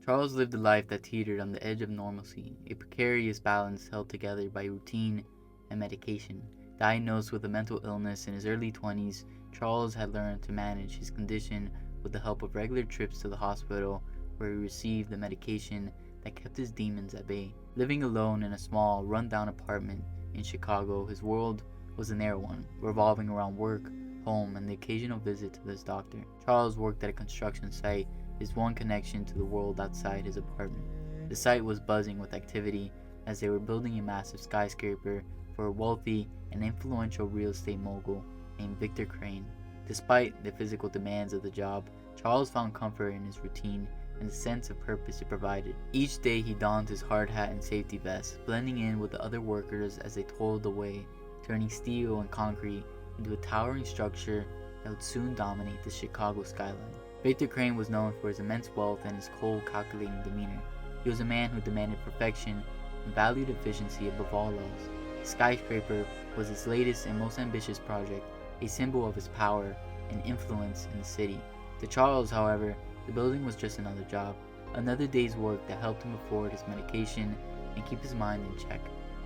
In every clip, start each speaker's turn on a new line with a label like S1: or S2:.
S1: Charles lived a life that teetered on the edge of normalcy, a precarious balance held together by routine and medication. Diagnosed with a mental illness in his early 20s, Charles had learned to manage his condition with the help of regular trips to the hospital where he received the medication that kept his demons at bay. Living alone in a small, run-down apartment in Chicago, his world was a narrow one, revolving around work, home, and the occasional visit to his doctor. Charles worked at a construction site, his one connection to the world outside his apartment. The site was buzzing with activity as they were building a massive skyscraper for a wealthy and influential real estate mogul named Victor Crane. Despite the physical demands of the job, Charles found comfort in his routine and the sense of purpose it provided. Each day he donned his hard hat and safety vest, blending in with the other workers as they toiled away, turning steel and concrete into a towering structure that would soon dominate the Chicago skyline. Victor Crane was known for his immense wealth and his cold, calculating demeanor. He was a man who demanded perfection and valued efficiency above all else. Skyscraper was his latest and most ambitious project, a symbol of his power and influence in the city. To Charles, however, the building was just another job, another day's work that helped him afford his medication and keep his mind in check.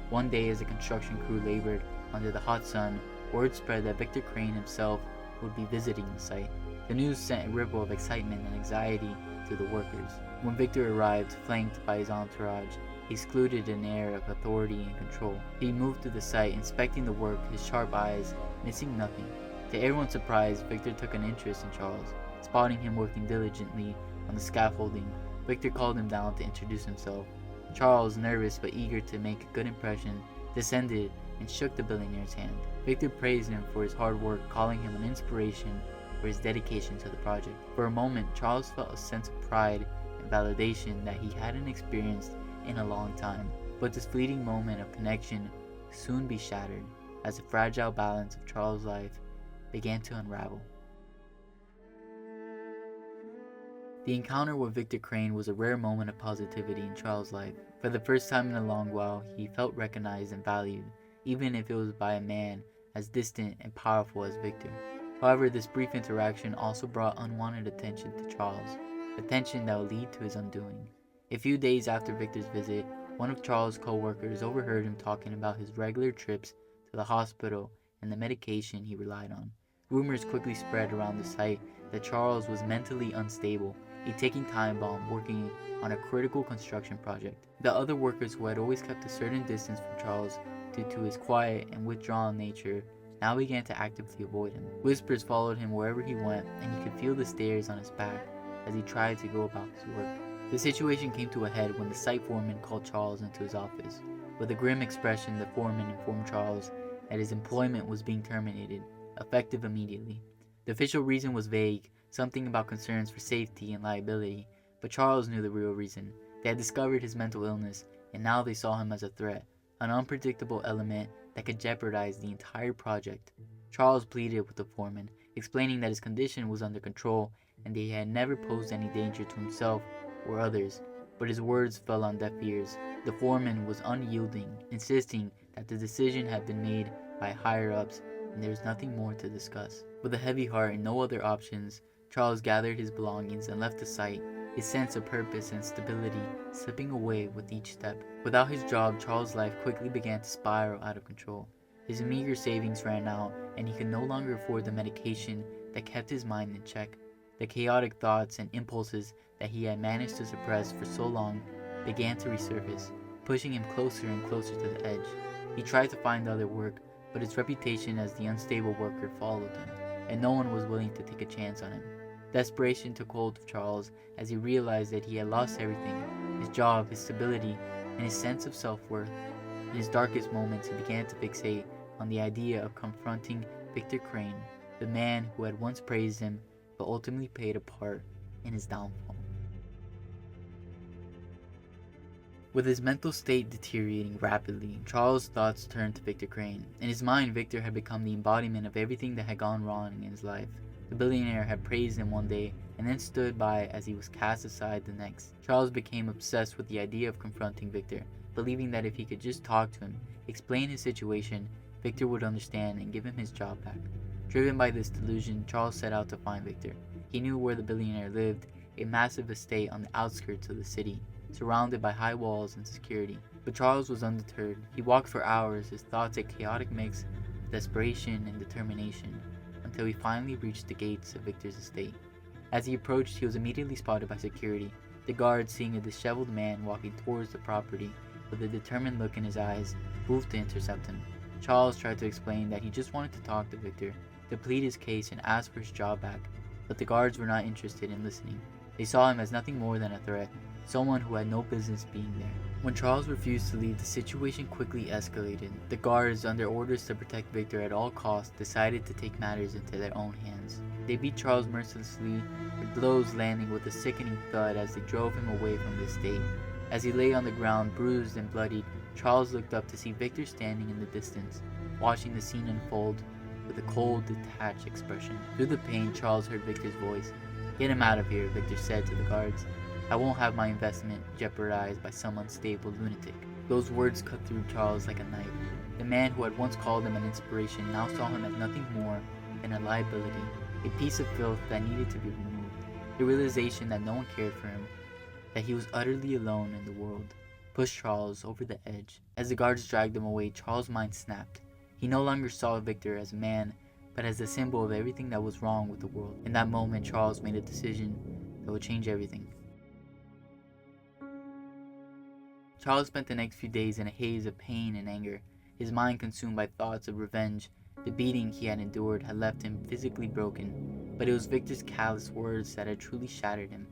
S1: One day, as the construction crew labored under the hot sun, word spread that Victor Crane himself would be visiting the site. The news sent a ripple of excitement and anxiety to the workers. When Victor arrived, flanked by his entourage, he exuded an air of authority and control. He moved through the site, inspecting the work, his sharp eyes missing nothing. To everyone's surprise, Victor took an interest in Charles. Spotting him working diligently on the scaffolding, Victor called him down to introduce himself. Charles, nervous but eager to make a good impression, descended and shook the billionaire's hand. Victor praised him for his hard work, calling him an inspiration for his dedication to the project. For a moment, Charles felt a sense of pride and validation that he hadn't experienced in a long time. But this fleeting moment of connection would soon be shattered as the fragile balance of Charles' life began to unravel. The encounter with Victor Crane was a rare moment of positivity in Charles' life. For the first time in a long while, he felt recognized and valued, even if it was by a man as distant and powerful as Victor. However, this brief interaction also brought unwanted attention to Charles, attention that would lead to his undoing. A few days after Victor's visit, one of Charles' co-workers overheard him talking about his regular trips to the hospital and the medication he relied on. Rumors quickly spread around the site that Charles was mentally unstable, a ticking time bomb working on a critical construction project. The other workers, who had always kept a certain distance from Charles due to his quiet and withdrawn nature, now began to actively avoid him. Whispers followed him wherever he went, and he could feel the stares on his back as he tried to go about his work. The situation came to a head when the site foreman called Charles into his office. With a grim expression, the foreman informed Charles that his employment was being terminated, effective immediately. The official reason was vague, something about concerns for safety and liability, but Charles knew the real reason. They had discovered his mental illness, and now they saw him as a threat, an unpredictable element that could jeopardize the entire project. Charles pleaded with the foreman, explaining that his condition was under control and that he had never posed any danger to himself or others, but his words fell on deaf ears. The foreman was unyielding, insisting that the decision had been made by higher-ups and there was nothing more to discuss. With a heavy heart and no other options, Charles gathered his belongings and left the site, his sense of purpose and stability slipping away with each step. Without his job, Charles' life quickly began to spiral out of control. His meager savings ran out, and he could no longer afford the medication that kept his mind in check. The chaotic thoughts and impulses that he had managed to suppress for so long began to resurface, pushing him closer and closer to the edge. He tried to find other work, but his reputation as the unstable worker followed him, and no one was willing to take a chance on him. Desperation took hold of Charles as he realized that he had lost everything: his job, his stability, and his sense of self-worth. In his darkest moments, he began to fixate on the idea of confronting Victor Crane, the man who had once praised him but ultimately played a part in his downfall. With his mental state deteriorating rapidly, Charles' thoughts turned to Victor Crane. In his mind, Victor had become the embodiment of everything that had gone wrong in his life. The billionaire had praised him one day and then stood by as he was cast aside the next. Charles became obsessed with the idea of confronting Victor, believing that if he could just talk to him, explain his situation, Victor would understand and give him his job back. Driven by this delusion, Charles set out to find Victor. He knew where the billionaire lived, a massive estate on the outskirts of the city, surrounded by high walls and security. But Charles was undeterred. He walked for hours, his thoughts a chaotic mix of desperation and determination, until he finally reached the gates of Victor's estate. As he approached, he was immediately spotted by security. The guards, seeing a disheveled man walking towards the property with a determined look in his eyes, moved to intercept him. Charles tried to explain that he just wanted to talk to Victor, to plead his case and ask for his job back, but the guards were not interested in listening. They saw him as nothing more than a threat, someone who had no business being there. When Charles refused to leave, the situation quickly escalated. The guards, under orders to protect Victor at all costs, decided to take matters into their own hands. They beat Charles mercilessly, their blows landing with a sickening thud as they drove him away from the estate. As he lay on the ground, bruised and bloodied, Charles looked up to see Victor standing in the distance, watching the scene unfold with a cold, detached expression. Through the pain, Charles heard Victor's voice. "Get him out of here," Victor said to the guards. "I won't have my investment jeopardized by some unstable lunatic." Those words cut through Charles like a knife. The man who had once called him an inspiration now saw him as nothing more than a liability, a piece of filth that needed to be removed. The realization that no one cared for him, that he was utterly alone in the world, pushed Charles over the edge. As the guards dragged him away, Charles' mind snapped. He no longer saw Victor as a man, but as a symbol of everything that was wrong with the world. In that moment, Charles made a decision that would change everything. Charles spent the next few days in a haze of pain and anger, his mind consumed by thoughts of revenge. The beating he had endured had left him physically broken, but it was Victor's callous words that had truly shattered him.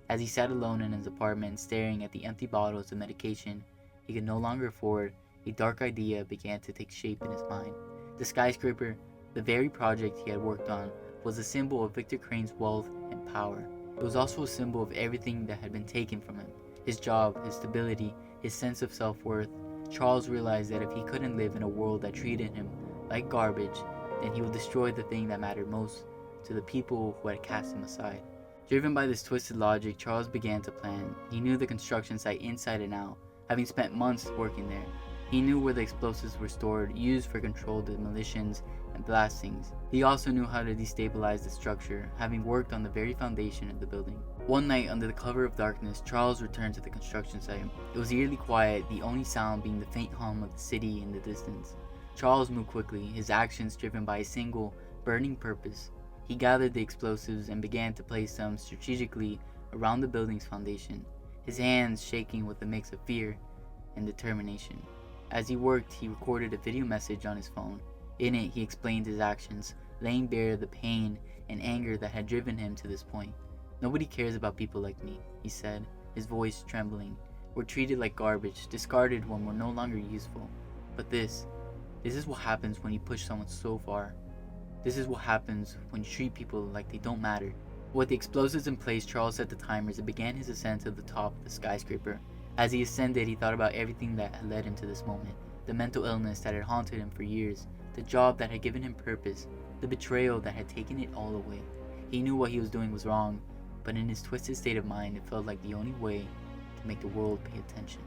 S1: As he sat alone in his apartment, staring at the empty bottles of medication he could no longer afford, a dark idea began to take shape in his mind. The skyscraper, the very project he had worked on, was a symbol of Victor Crane's wealth and power. It was also a symbol of everything that had been taken from him: his job, his stability, his sense of self-worth. Charles realized that if he couldn't live in a world that treated him like garbage, then he would destroy the thing that mattered most to the people who had cast him aside. Driven by this twisted logic, Charles began to plan. He knew the construction site inside and out, having spent months working there. He knew where the explosives were stored, used for controlled demolitions and blastings. He also knew how to destabilize the structure, having worked on the very foundation of the building. One night, under the cover of darkness, Charles returned to the construction site. It was eerily quiet, the only sound being the faint hum of the city in the distance. Charles moved quickly, his actions driven by a single, burning purpose. He gathered the explosives and began to place them strategically around the building's foundation, his hands shaking with a mix of fear and determination. As he worked, he recorded a video message on his phone. In it, he explained his actions, laying bare the pain and anger that had driven him to this point. "Nobody cares about people like me," he said, his voice trembling. "We're treated like garbage, discarded when we're no longer useful. But this is what happens when you push someone so far. This is what happens when you treat people like they don't matter." With the explosives in place, Charles set the timers and began his ascent to the top of the skyscraper. As he ascended, he thought about everything that had led him to this moment: the mental illness that had haunted him for years, the job that had given him purpose, the betrayal that had taken it all away. He knew what he was doing was wrong, but in his twisted state of mind, it felt like the only way to make the world pay attention.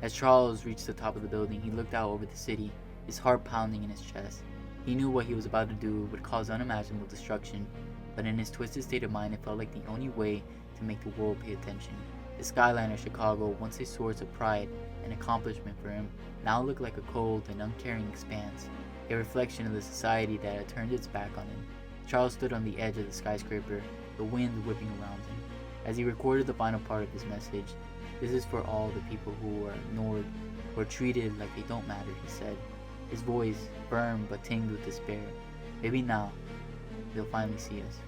S1: As Charles reached the top of the building, he looked out over the city, his heart pounding in his chest. He knew what he was about to do would cause unimaginable destruction, but in his twisted state of mind, it felt like the only way to make the world pay attention. The skyline of Chicago, once a source of pride and accomplishment for him, now looked like a cold and uncaring expanse, a reflection of the society that had turned its back on him. Charles stood on the edge of the skyscraper, the wind whipping around him. As he recorded the final part of his message, "This is for all the people who are ignored, who are treated like they don't matter," he said, his voice firm but tinged with despair. "Maybe now, they'll finally see us."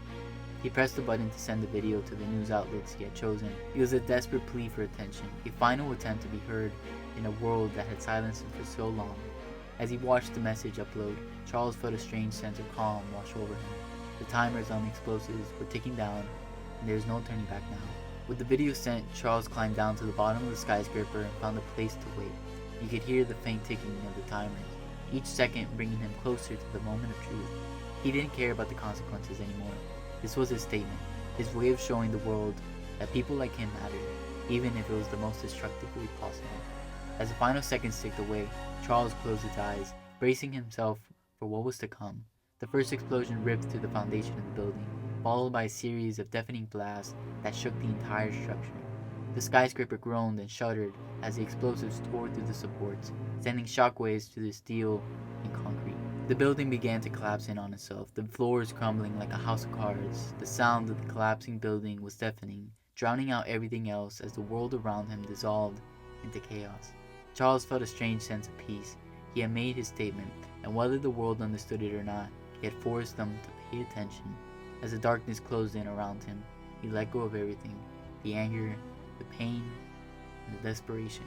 S1: He pressed the button to send the video to the news outlets he had chosen. It was a desperate plea for attention, a final attempt to be heard in a world that had silenced him for so long. As he watched the message upload, Charles felt a strange sense of calm wash over him. The timers on the explosives were ticking down, and there was no turning back now. With the video sent, Charles climbed down to the bottom of the skyscraper and found a place to wait. He could hear the faint ticking of the timers, each second bringing him closer to the moment of truth. He didn't care about the consequences anymore. This was his statement, his way of showing the world that people like him mattered, even if it was the most destructive way possible. As the final seconds ticked away, Charles closed his eyes, bracing himself for what was to come. The first explosion ripped through the foundation of the building. followed by a series of deafening blasts that shook the entire structure. The skyscraper groaned and shuddered as the explosives tore through the supports, sending shockwaves through the steel and concrete. The building began to collapse in on itself, the floors crumbling like a house of cards. The sound of the collapsing building was deafening, drowning out everything else as the world around him dissolved into chaos. Charles felt a strange sense of peace. He had made his statement, and whether the world understood it or not, he had forced them to pay attention. As the darkness closed in around him, he let go of everything, the anger, the pain, and the desperation.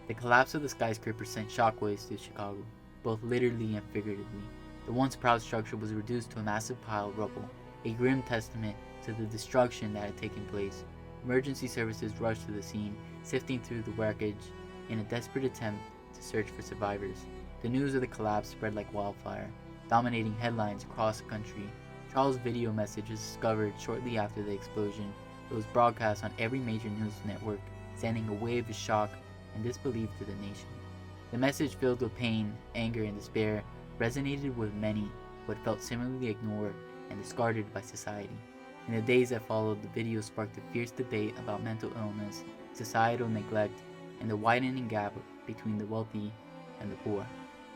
S1: The collapse of the skyscraper sent shockwaves through Chicago, both literally and figuratively. The once proud structure was reduced to a massive pile of rubble, a grim testament to the destruction that had taken place. Emergency services rushed to the scene, sifting through the wreckage in a desperate attempt to search for survivors. The news of the collapse spread like wildfire, dominating headlines across the country. Charles' video message was discovered shortly after the explosion. It was broadcast on every major news network, sending a wave of shock and disbelief to the nation. The message, filled with pain, anger, and despair, resonated with many who had felt similarly ignored and discarded by society. In the days that followed, the video sparked a fierce debate about mental illness, societal neglect, and the widening gap between the wealthy and the poor.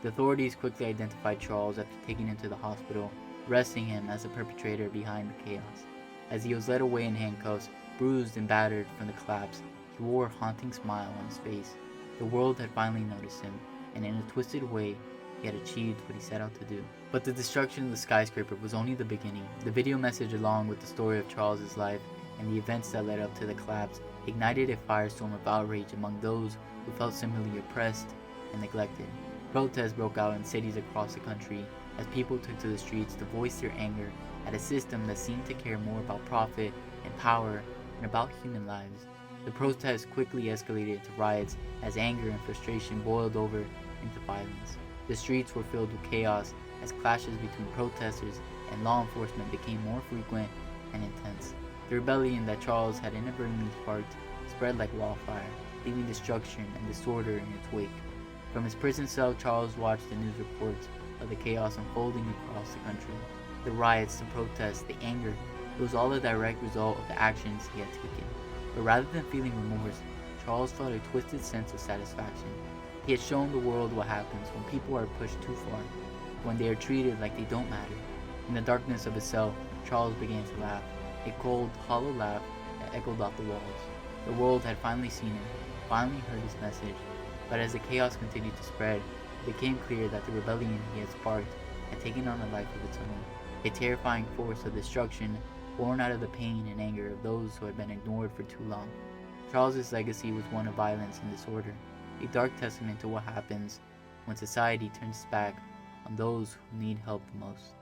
S1: The authorities quickly identified Charles after taking him to the hospital, arresting him as the perpetrator behind the chaos. As he was led away in handcuffs, bruised and battered from the collapse, he wore a haunting smile on his face. The world had finally noticed him, and in a twisted way, he had achieved what he set out to do. But the destruction of the skyscraper was only the beginning. The video message, along with the story of Charles's life and the events that led up to the collapse, ignited a firestorm of outrage among those who felt similarly oppressed and neglected. Protests broke out in cities across the country as people took to the streets to voice their anger at a system that seemed to care more about profit and power than about human lives. The protests quickly escalated into riots as anger and frustration boiled over into violence. The streets were filled with chaos as clashes between protesters and law enforcement became more frequent and intense. The rebellion that Charles had inadvertently sparked spread like wildfire, leaving destruction and disorder in its wake. From his prison cell, Charles watched the news reports of the chaos unfolding across the country. The riots, the protests, the anger, it was all a direct result of the actions he had taken. But rather than feeling remorse, Charles felt a twisted sense of satisfaction. He had shown the world what happens when people are pushed too far, when they are treated like they don't matter. In the darkness of his cell, Charles began to laugh, a cold, hollow laugh that echoed off the walls. The world had finally seen him, finally heard his message. But as the chaos continued to spread, it became clear that the rebellion he had sparked had taken on a life of its own, a terrifying force of destruction born out of the pain and anger of those who had been ignored for too long. Charles's legacy was one of violence and disorder, a dark testament to what happens when society turns its back on those who need help the most.